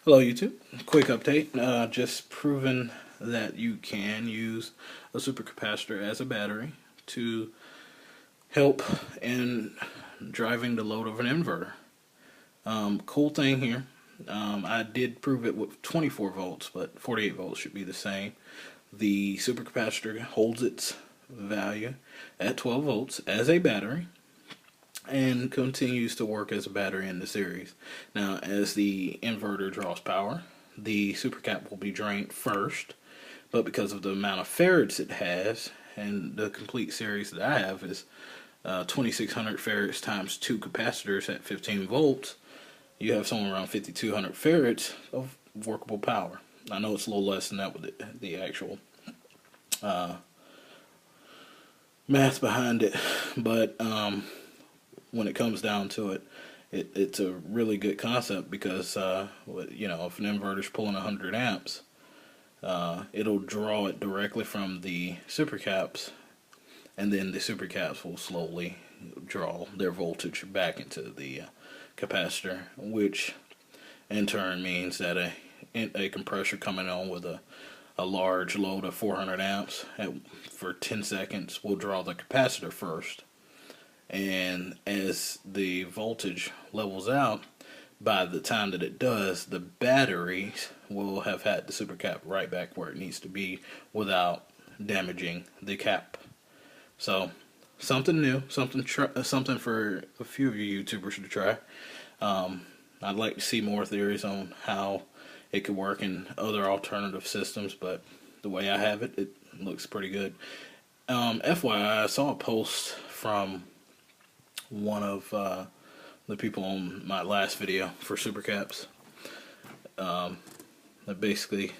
Hello YouTube, quick update, just proven that you can use a supercapacitor as a battery to help in driving the load of an inverter. Cool thing here, I did prove it with 24 volts, but 48 volts should be the same. The supercapacitor holds its value at 12 volts as a battery and continues to work as a battery in the series. Now, as the inverter draws power, the supercap will be drained first, but because of the amount of farads it has, and the complete series that I have is 2600 farads times 2 capacitors at 15 volts, you have somewhere around 5200 farads of workable power. I know it's a little less than that with the actual math behind it, but when it comes down to it, it's a really good concept because you know, if an inverter's pulling 100 amps, it'll draw it directly from the supercaps, and then the supercaps will slowly draw their voltage back into the capacitor, which in turn means that a compressor coming on with a large load of 400 amps for 10 seconds will draw the capacitor first. And as the voltage levels out, by the time that it does, the batteries will have had the supercap right back where it needs to be without damaging the cap. So something new, something for a few of you YouTubers to try. I'd like to see more theories on how it could work in other alternative systems, but the way I have it, it looks pretty good. FYI, I saw a post from one of the people on my last video for supercaps. That basically,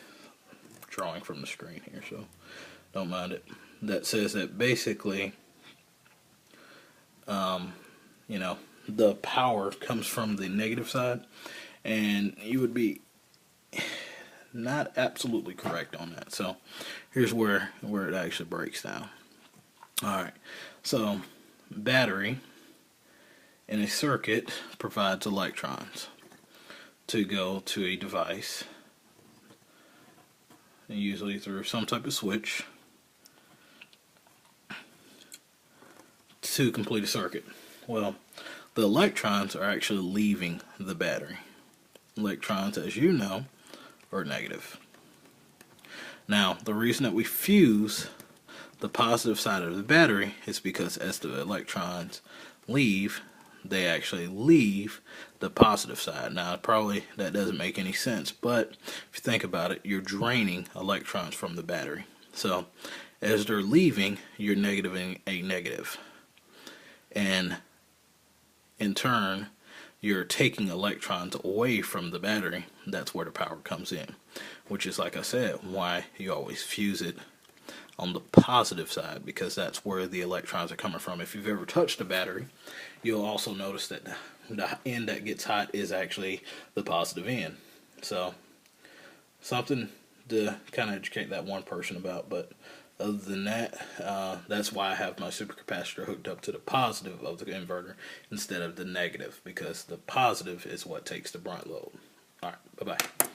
drawing from the screen here, so don't mind it. That says that basically, you know, the power comes from the negative side, and you would be not absolutely correct on that. So here's where it actually breaks down. Alright, so battery in a circuit provides electrons to go to a device, usually through some type of switch, to complete a circuit. Well, the electrons are actually leaving the battery. Electrons, as you know, are negative. Now, the reason that we fuse the positive side of the battery is because as the electrons leave, they actually leave the positive side. Now, probably that doesn't make any sense, but if you think about it, you're draining electrons from the battery. So as they're leaving, you're negativing a negative, and in turn you're taking electrons away from the battery. That's where the power comes in, which is, like I said, why you always fuse it on the positive side, because that's where the electrons are coming from. If you've ever touched a battery, you'll also notice that the end that gets hot is actually the positive end. So something to kind of educate that one person about, but other than that, that's why I have my supercapacitor hooked up to the positive of the inverter instead of the negative, because the positive is what takes the brunt load. Alright, bye-bye.